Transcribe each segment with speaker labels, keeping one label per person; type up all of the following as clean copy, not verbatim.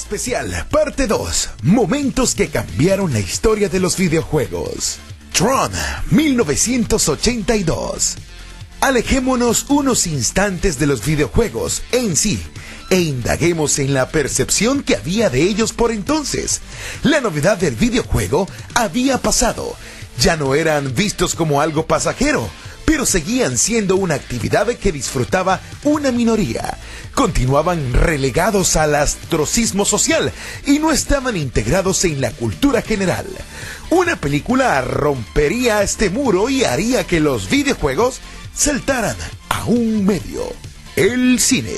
Speaker 1: Especial, parte 2. Momentos que cambiaron la historia de los videojuegos. Tron, 1982. Alejémonos unos instantes de los videojuegos en sí e indaguemos en la percepción que había de ellos por entonces. La novedad del videojuego había pasado. Ya no eran vistos como algo pasajero, pero seguían siendo una actividad que disfrutaba una minoría. Continuaban relegados al ostracismo social y no estaban integrados en la cultura general. Una película rompería este muro y haría que los videojuegos saltaran a un medio, el cine,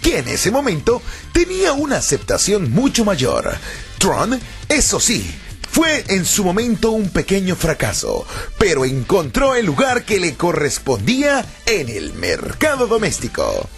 Speaker 1: que en ese momento tenía una aceptación mucho mayor. Tron, eso sí, fue en su momento un pequeño fracaso, pero encontró el lugar que le correspondía en el mercado doméstico.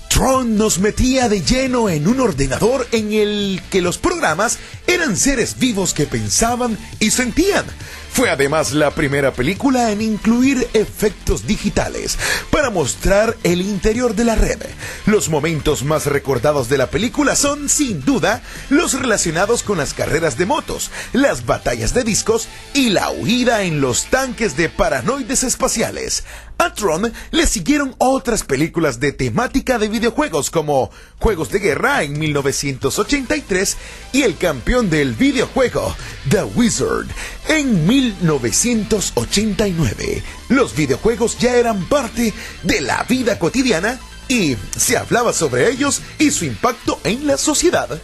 Speaker 1: Tron nos metía de lleno en un ordenador en el que los programas eran seres vivos que pensaban y sentían. Fue además la primera película en incluir efectos digitales para mostrar el interior de la red. Los momentos más recordados de la película son, sin duda, los relacionados con las carreras de motos, las batallas de discos y la huida en los tanques de paranoides espaciales. A Tron le siguieron otras películas de temática de videojuegos como Juegos de Guerra en 1983 y el campeón del videojuego, The Wizard, en 1989. Los videojuegos ya eran parte de la vida cotidiana y se hablaba sobre ellos y su impacto en la sociedad.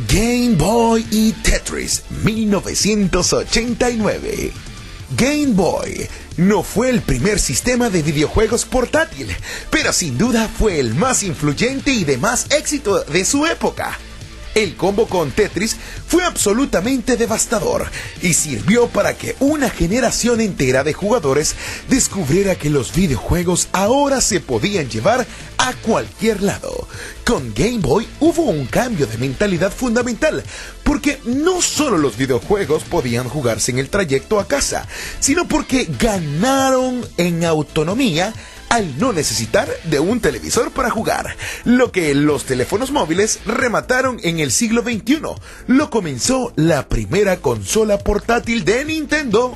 Speaker 1: Game Boy y Tetris, 1989. Game Boy no fue el primer sistema de videojuegos portátil, pero sin duda fue el más influyente y de más éxito de su época. El combo con Tetris fue absolutamente devastador y sirvió para que una generación entera de jugadores descubriera que los videojuegos ahora se podían llevar a cualquier lado. Con Game Boy hubo un cambio de mentalidad fundamental, porque no solo los videojuegos podían jugarse en el trayecto a casa, sino porque ganaron en autonomía al no necesitar de un televisor para jugar, lo que los teléfonos móviles remataron en el siglo XXI. Lo comenzó la primera consola portátil de Nintendo,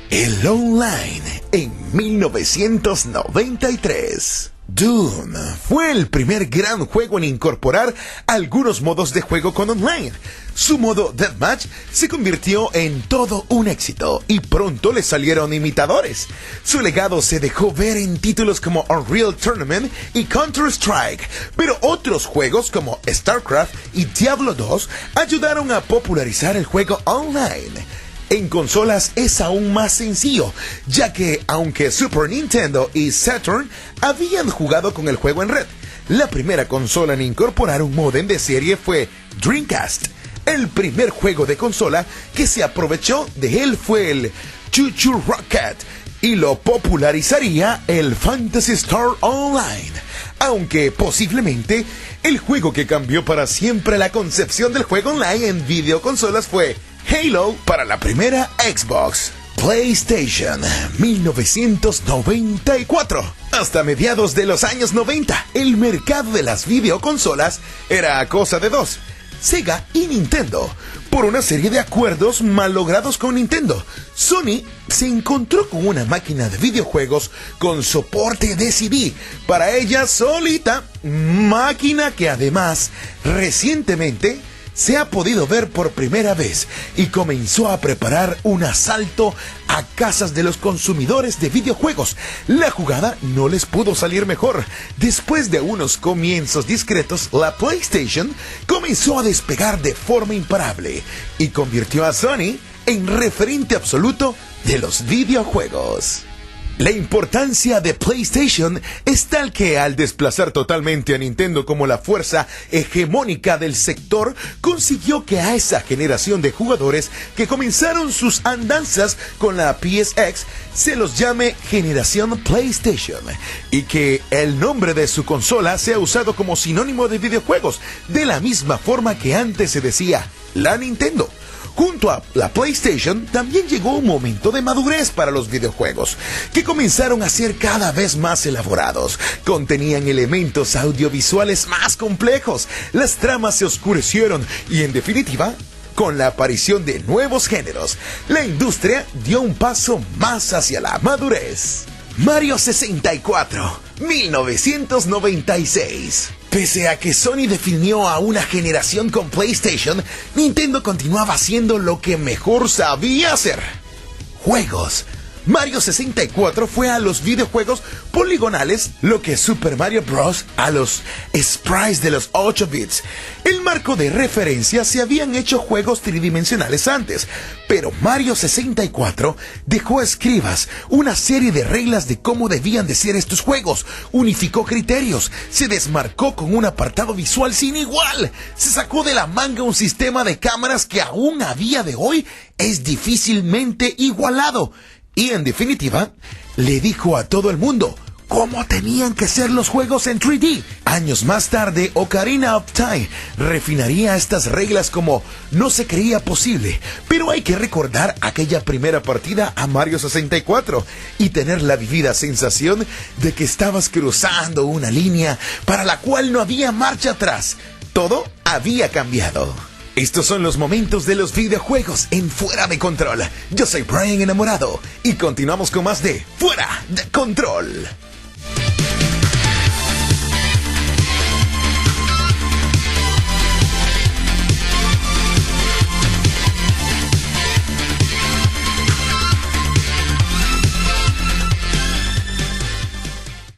Speaker 1: el Online, en 1993. Doom fue el primer gran juego en incorporar algunos modos de juego con online. Su modo Deathmatch se convirtió en todo un éxito y pronto le salieron imitadores. Su legado se dejó ver en títulos como Unreal Tournament y Counter-Strike, pero otros juegos como StarCraft y Diablo 2 ayudaron a popularizar el juego online. En consolas es aún más sencillo, ya que aunque Super Nintendo y Saturn habían jugado con el juego en red, la primera consola en incorporar un módem de serie fue Dreamcast. El primer juego de consola que se aprovechó de él fue el Choo Choo Rocket y lo popularizaría el Phantasy Star Online, aunque posiblemente el juego que cambió para siempre la concepción del juego online en videoconsolas fue Halo para la primera Xbox. PlayStation, 1994. Hasta mediados de los años 90, el mercado de las videoconsolas era cosa de dos: Sega y Nintendo. Por una serie de acuerdos mal logrados con Nintendo, Sony se encontró con una máquina de videojuegos con soporte de CD para ella solita, máquina que además recientemente se ha podido ver por primera vez y comenzó a preparar un asalto a casas de los consumidores de videojuegos. La jugada no les pudo salir mejor. Después de unos comienzos discretos, la PlayStation comenzó a despegar de forma imparable y convirtió a Sony en referente absoluto de los videojuegos. La importancia de PlayStation es tal que al desplazar totalmente a Nintendo como la fuerza hegemónica del sector, consiguió que a esa generación de jugadores que comenzaron sus andanzas con la PSX se los llame generación PlayStation, y que el nombre de su consola sea usado como sinónimo de videojuegos, de la misma forma que antes se decía la Nintendo. Junto a la PlayStation también llegó un momento de madurez para los videojuegos, que comenzaron a ser cada vez más elaborados. Contenían elementos audiovisuales más complejos, las tramas se oscurecieron y, en definitiva, con la aparición de nuevos géneros, la industria dio un paso más hacia la madurez. Mario 64, 1996. Pese a que Sony definió a una generación con PlayStation, Nintendo continuaba haciendo lo que mejor sabía hacer: juegos. Mario 64 fue a los videojuegos poligonales lo que Super Mario Bros. A los sprites de los 8 bits. El marco de referencia: se habían hecho juegos tridimensionales antes, pero Mario 64 dejó a escribas una serie de reglas de cómo debían de ser estos juegos, unificó criterios, se desmarcó con un apartado visual sin igual, se sacó de la manga un sistema de cámaras que aún a día de hoy es difícilmente igualado. Y, en definitiva, le dijo a todo el mundo cómo tenían que ser los juegos en 3D. Años más tarde, Ocarina of Time refinaría estas reglas como no se creía posible, pero hay que recordar aquella primera partida a Mario 64 y tener la vivida sensación de que estabas cruzando una línea para la cual no había marcha atrás. Todo había cambiado. Estos son los momentos de los videojuegos en Fuera de Control. Yo soy Brian Enamorado y continuamos con más de Fuera de Control.